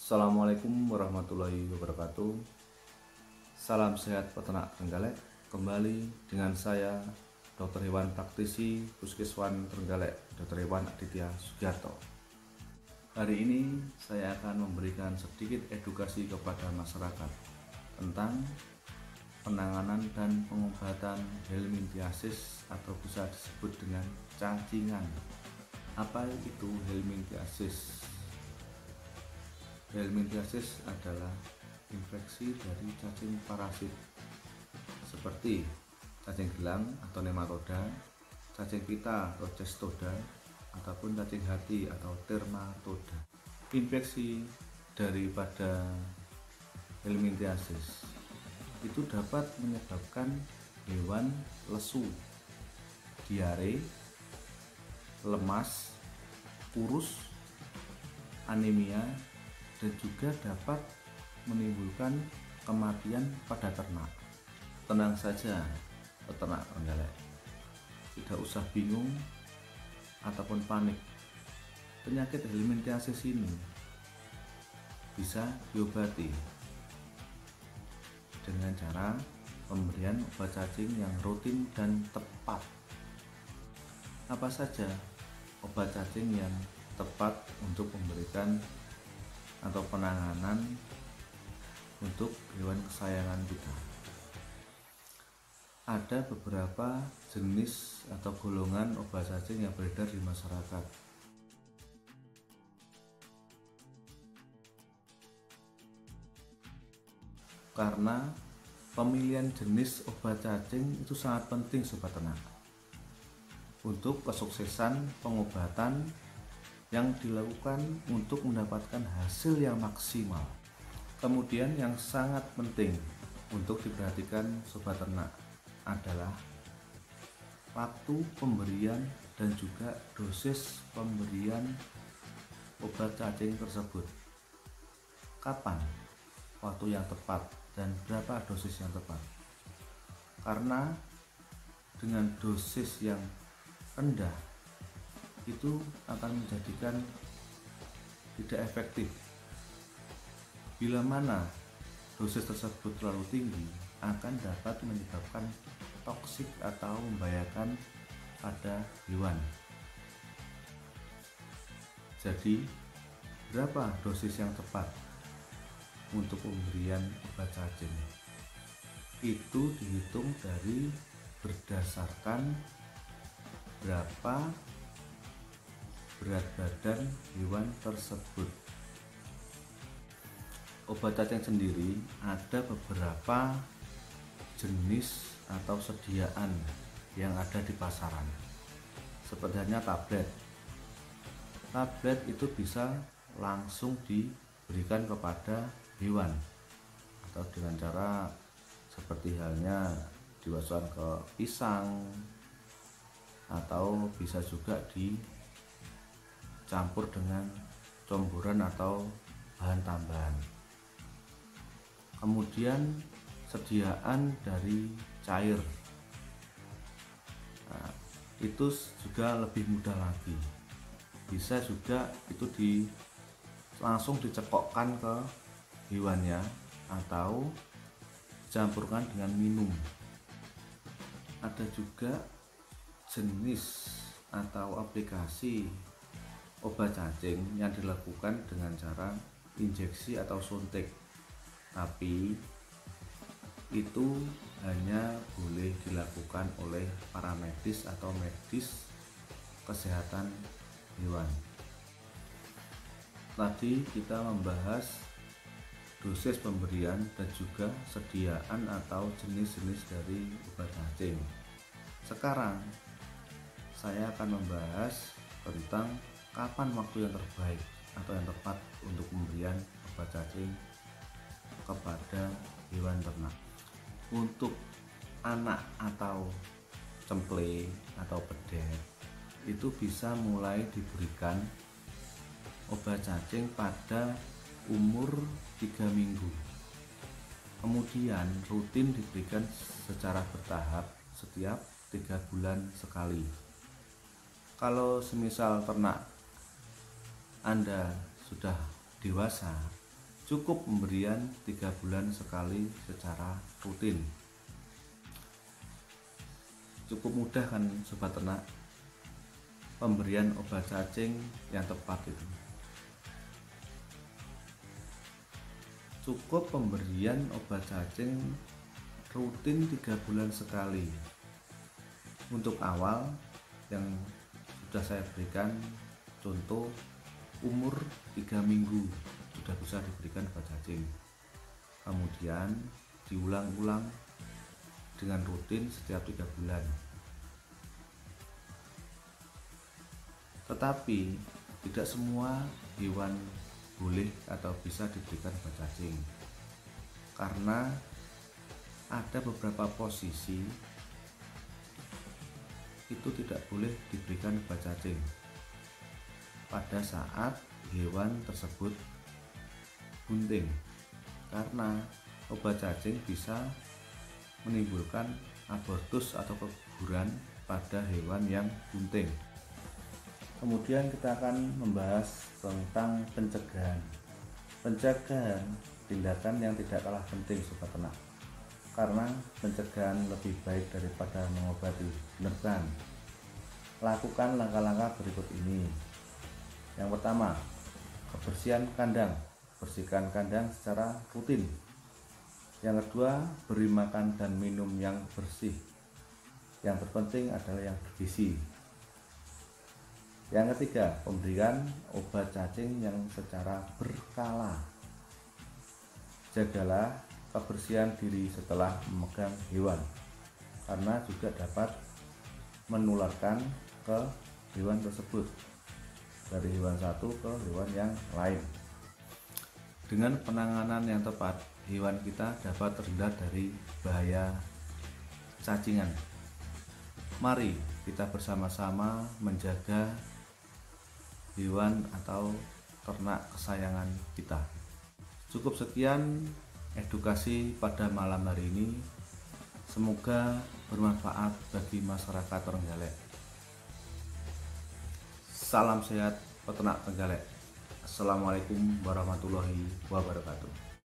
Assalamualaikum warahmatullahi wabarakatuh. Salam sehat peternak Trenggalek. Kembali dengan saya Dr. Hewan Praktisi Puskeswan Trenggalek, Dr. Hewan Aditya Sugiarto. Hari ini saya akan memberikan sedikit edukasi kepada masyarakat tentang penanganan dan pengobatan helminthiasis atau bisa disebut dengan cacingan. Apa itu helminthiasis? Helminthiasis adalah infeksi dari cacing parasit seperti cacing gelang atau nematoda, cacing pita atau cestoda, ataupun cacing hati atau dermatoda. Infeksi daripada helminthiasis itu dapat menyebabkan hewan lesu, diare, lemas, kurus, anemia, dan juga dapat menimbulkan kematian pada ternak. Tenang saja peternak Trenggalek, tidak usah bingung ataupun panik. Penyakit helminthiasis ini bisa diobati dengan cara pemberian obat cacing yang rutin dan tepat. Apa saja obat cacing yang tepat untuk memberikan atau penanganan untuk hewan kesayangan kita? Ada beberapa jenis atau golongan obat cacing yang beredar di masyarakat. Karena pemilihan jenis obat cacing itu sangat penting sobat ternak untuk kesuksesan pengobatan yang dilakukan untuk mendapatkan hasil yang maksimal. Kemudian yang sangat penting untuk diperhatikan sobat ternak adalah waktu pemberian dan juga dosis pemberian obat cacing tersebut. Kapan waktu yang tepat dan berapa dosis yang tepat? Karena dengan dosis yang rendah itu akan menjadikan tidak efektif. Bila mana dosis tersebut terlalu tinggi, akan dapat menyebabkan toksik atau membahayakan pada hewan. Jadi, berapa dosis yang tepat untuk pemberian obat cacing? Itu dihitung dari berdasarkan berapa berat badan hewan tersebut. Obat cacing sendiri ada beberapa jenis atau sediaan yang ada di pasaran. Seperti halnya tablet. Tablet itu bisa langsung diberikan kepada hewan atau dengan cara seperti halnya dimasukkan ke pisang, atau bisa juga dicampur dengan comburan atau bahan tambahan. Kemudian sediaan dari cair, nah, itu juga lebih mudah lagi. Bisa juga itu langsung dicekokkan ke hewannya atau dicampurkan dengan minum. Ada juga jenis atau aplikasi obat cacing yang dilakukan dengan cara injeksi atau suntik, tapi itu hanya boleh dilakukan oleh para medis atau medis kesehatan hewan. Tadi kita membahas dosis pemberian dan juga sediaan atau jenis-jenis dari obat cacing. Sekarang saya akan membahas tentang kapan waktu yang terbaik atau yang tepat untuk pemberian obat cacing kepada hewan ternak. Untuk anak atau cemple atau pedet itu bisa mulai diberikan obat cacing pada umur 3 minggu. Kemudian rutin diberikan secara bertahap setiap 3 bulan sekali. Kalau semisal ternak Anda sudah dewasa, Cukup pemberian 3 bulan sekali secara rutin. Cukup mudah kan sobat ternak pemberian obat cacing yang tepat itu. Cukup pemberian obat cacing rutin 3 bulan sekali. Untuk awal yang sudah saya berikan contoh umur 3 minggu sudah bisa diberikan obat cacing. Kemudian diulang-ulang dengan rutin setiap 3 bulan. Tetapi tidak semua hewan boleh atau bisa diberikan obat cacing, karena ada beberapa posisi itu tidak boleh diberikan obat cacing pada saat hewan tersebut bunting, karena obat cacing bisa menimbulkan abortus atau keguguran pada hewan yang bunting. Kemudian kita akan membahas tentang pencegahan. Pencegahan tindakan yang tidak kalah penting sobat ternak, karena pencegahan lebih baik daripada mengobati. Benar kan? Lakukan langkah-langkah berikut ini. Yang pertama, kebersihan kandang. Bersihkan kandang secara rutin. Yang kedua, beri makan dan minum yang bersih. Yang terpenting adalah yang bergizi. Yang ketiga, pemberian obat cacing yang secara berkala. Jagalah kebersihan diri setelah memegang hewan, karena juga dapat menularkan ke hewan tersebut dari hewan satu ke hewan yang lain. Dengan penanganan yang tepat, hewan kita dapat terhindar dari bahaya cacingan. Mari kita bersama-sama menjaga hewan atau ternak kesayangan kita. Cukup sekian edukasi pada malam hari ini. Semoga bermanfaat bagi masyarakat Trenggalek. Salam sehat peternak Trenggalek. Assalamualaikum warahmatullahi wabarakatuh.